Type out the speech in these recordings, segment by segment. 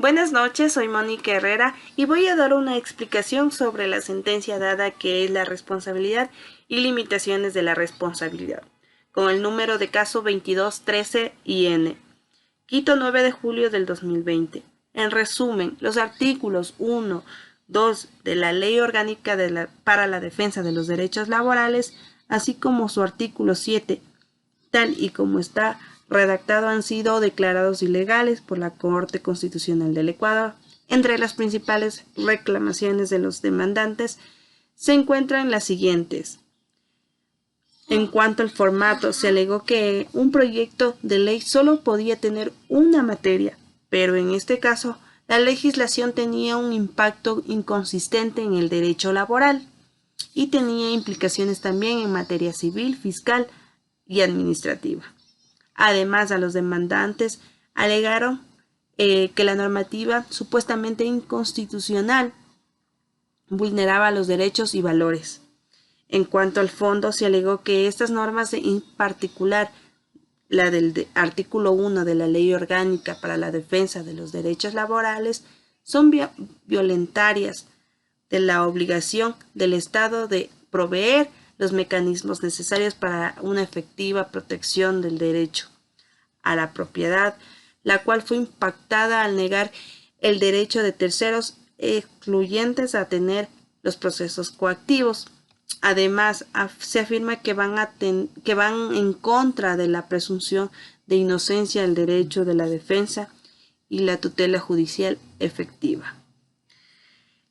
Buenas noches, soy Mónica Herrera y voy a dar una explicación sobre la sentencia dada que es la responsabilidad y limitaciones de la responsabilidad, con el número de caso 2213 IN, Quito 9 de julio del 2020. En resumen, los artículos 1, 2 de la Ley Orgánica para la Defensa de los Derechos Laborales, así como su artículo 7, tal y como está redactado, han sido declarados ilegales por la Corte Constitucional del Ecuador. Entre las principales reclamaciones de los demandantes se encuentran las siguientes. En cuanto al formato, se alegó que un proyecto de ley solo podía tener una materia, pero en este caso la legislación tenía un impacto inconsistente en el derecho laboral y tenía implicaciones también en materia civil, fiscal y administrativa. Además, a los demandantes alegaron que la normativa supuestamente inconstitucional vulneraba los derechos y valores. En cuanto al fondo, se alegó que estas normas, en particular la del artículo 1 de la Ley Orgánica para la Defensa de los Derechos Laborales, son violentarias de la obligación del Estado de proveer los mecanismos necesarios para una efectiva protección del derecho a la propiedad, la cual fue impactada al negar el derecho de terceros excluyentes a tener los procesos coactivos. Además, se afirma que van en contra de la presunción de inocencia, el derecho de la defensa y la tutela judicial efectiva.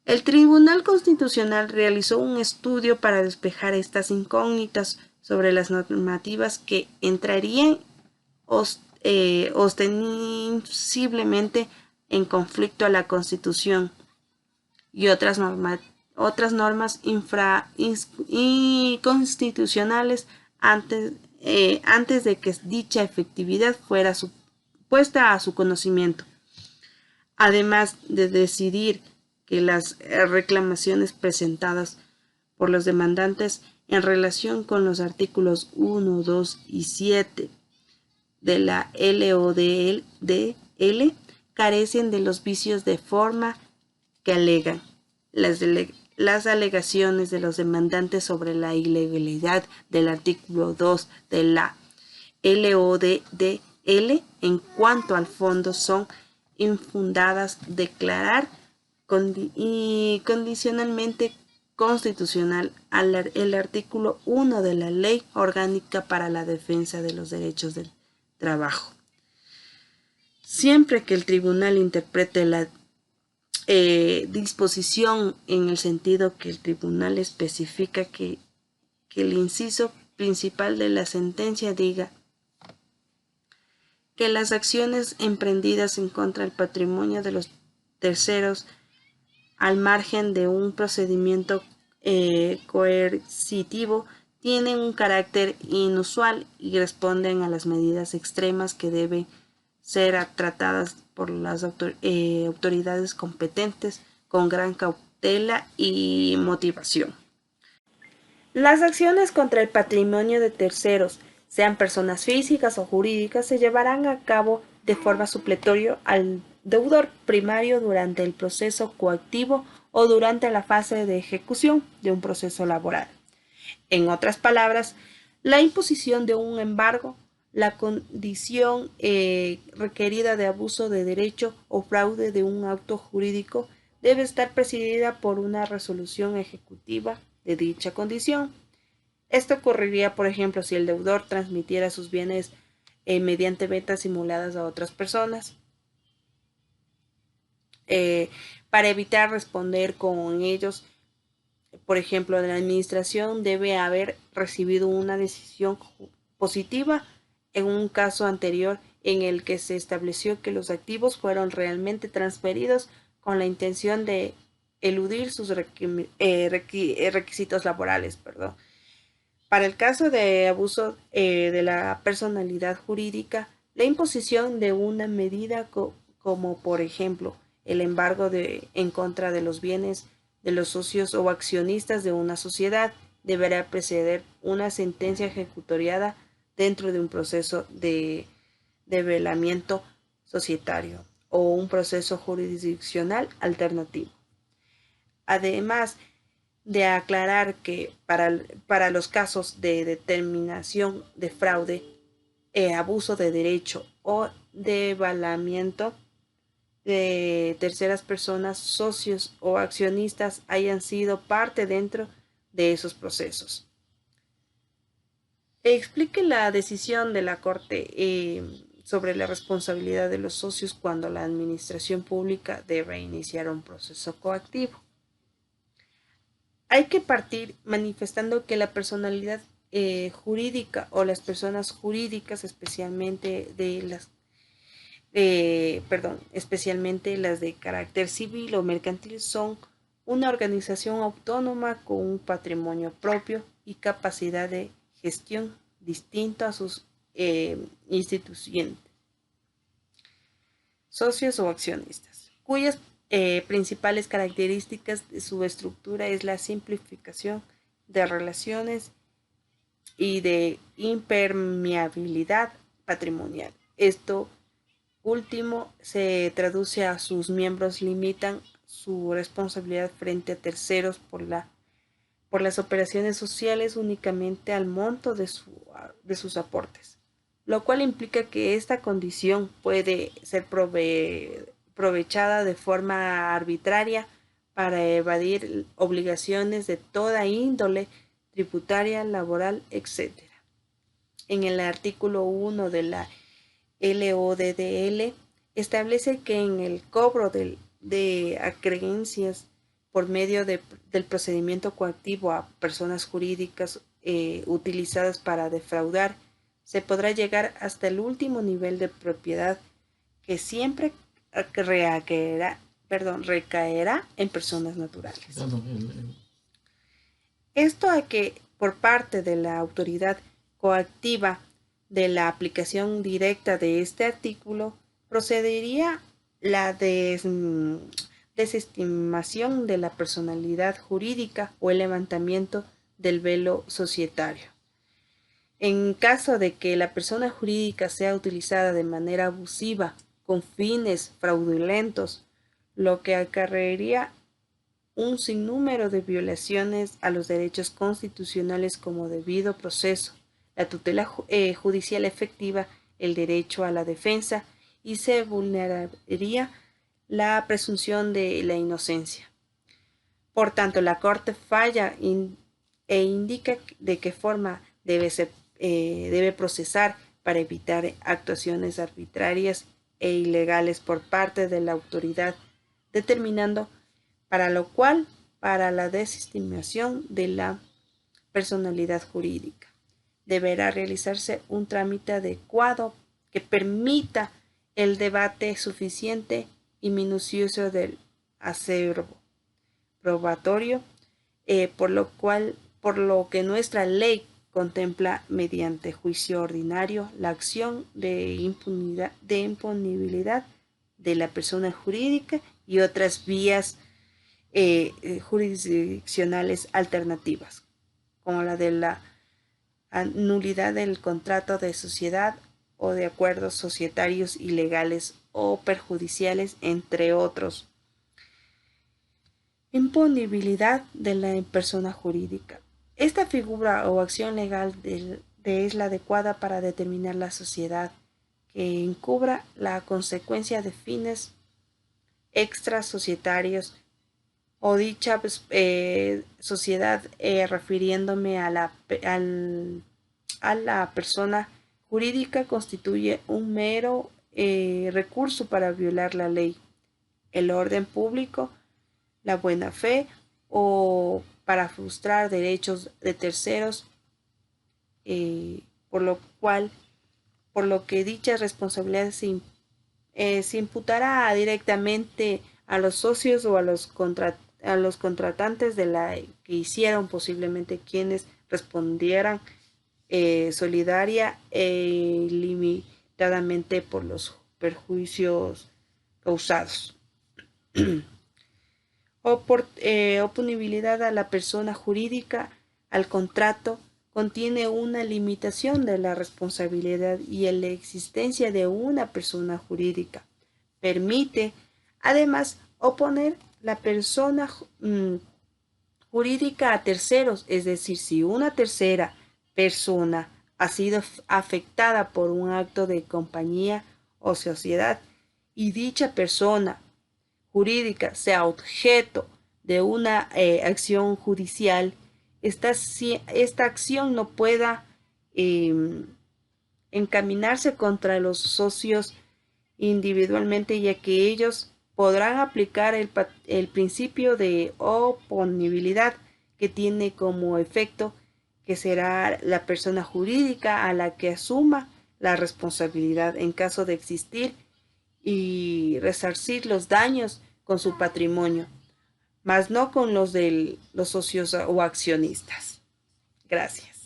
El Tribunal Constitucional realizó un estudio para despejar estas incógnitas sobre las normativas que entrarían ostensiblemente en conflicto a la Constitución y otras normas inconstitucionales antes de que dicha efectividad fuera puesta a su conocimiento. Además de decidir que las reclamaciones presentadas por los demandantes en relación con los artículos 1, 2 y 7 de la LODL carecen de los vicios de forma que alegan. Las alegaciones de los demandantes sobre la ilegalidad del artículo 2 de la LODL en cuanto al fondo son infundadas. Declarar condicionalmente constitucional el artículo 1 de la Ley Orgánica para la Defensa de los Derechos del Trabajo. Siempre que el tribunal interprete la disposición en el sentido que el tribunal especifica que el inciso principal de la sentencia diga que las acciones emprendidas en contra del patrimonio de los terceros al margen de un procedimiento coercitivo tienen un carácter inusual y responden a las medidas extremas que deben ser tratadas por las autoridades competentes con gran cautela y motivación. Las acciones contra el patrimonio de terceros, sean personas físicas o jurídicas, se llevarán a cabo de forma supletoria al deudor primario durante el proceso coactivo o durante la fase de ejecución de un proceso laboral. En otras palabras, la imposición de un embargo, la condición requerida de abuso de derecho o fraude de un acto jurídico debe estar presidida por una resolución ejecutiva de dicha condición. Esto ocurriría, por ejemplo, si el deudor transmitiera sus bienes mediante ventas simuladas a otras personas. Para evitar responder con ellos, por ejemplo, la administración debe haber recibido una decisión positiva en un caso anterior en el que se estableció que los activos fueron realmente transferidos con la intención de eludir sus requisitos laborales. Para el caso de abuso de la personalidad jurídica, la imposición de una medida como, por ejemplo, el embargo en contra de los bienes de los socios o accionistas de una sociedad deberá preceder una sentencia ejecutoriada dentro de un proceso de develamiento societario. o un proceso jurisdiccional alternativo. Además de aclarar que para los casos de determinación de fraude, abuso de derecho o devalamiento de terceras personas, socios o accionistas hayan sido parte dentro de esos procesos. Explique la decisión de la Corte sobre la responsabilidad de los socios cuando la administración pública debe iniciar un proceso coactivo. Hay que partir manifestando que la personalidad jurídica o las personas jurídicas, especialmente las de carácter civil o mercantil, son una organización autónoma con un patrimonio propio y capacidad de gestión distinto a sus instituciones, socios o accionistas, cuyas principales características de su estructura es la simplificación de relaciones y de impermeabilidad patrimonial. Esto último se traduce a sus miembros limitan su responsabilidad frente a terceros por las operaciones sociales únicamente al monto de sus aportes, lo cual implica que esta condición puede ser aprovechada de forma arbitraria para evadir obligaciones de toda índole, tributaria, laboral, etc. En el artículo 1 de la LODDL establece que en el cobro de acreencias por medio del procedimiento coactivo a personas jurídicas utilizadas para defraudar, se podrá llegar hasta el último nivel de propiedad que siempre recaerá en personas naturales. Esto a que por parte de la autoridad coactiva de la aplicación directa de este artículo procedería la desestimación de la personalidad jurídica o el levantamiento del velo societario. En caso de que la persona jurídica sea utilizada de manera abusiva con fines fraudulentos, lo que acarrearía un sinnúmero de violaciones a los derechos constitucionales como debido proceso, la tutela judicial efectiva, el derecho a la defensa, y se vulneraría la presunción de la inocencia. Por tanto, la Corte falla e indica de qué forma debe procesar para evitar actuaciones arbitrarias e ilegales por parte de la autoridad, determinando para la desestimación de la personalidad jurídica deberá realizarse un trámite adecuado que permita el debate suficiente y minucioso del acervo probatorio, por lo que nuestra ley contempla mediante juicio ordinario la acción de imponibilidad de la persona jurídica y otras vías jurisdiccionales alternativas, como la de la nulidad del contrato de sociedad o de acuerdos societarios ilegales o perjudiciales, entre otros. Imponibilidad de la persona jurídica. Esta figura o acción legal es la adecuada para determinar la sociedad que encubra la consecuencia de fines extrasocietarios o dicha sociedad, refiriéndome a la persona jurídica, constituye un mero recurso para violar la ley, el orden público, la buena fe o para frustrar derechos de terceros, por lo que dicha responsabilidad se imputará directamente a los socios o a los contratantes de la que hicieron, posiblemente quienes respondieran solidaria e ilimitadamente por los perjuicios causados. Oponibilidad a la persona jurídica al contrato contiene una limitación de la responsabilidad y la existencia de una persona jurídica permite además oponer la persona jurídica a terceros, es decir, si una tercera persona ha sido afectada por un acto de compañía o sociedad y dicha persona jurídica sea objeto de una acción judicial, esta acción no pueda encaminarse contra los socios individualmente, ya que ellos podrán aplicar el principio de oponibilidad, que tiene como efecto que será la persona jurídica a la que asuma la responsabilidad en caso de existir y resarcir los daños con su patrimonio, mas no con los de los socios o accionistas. Gracias.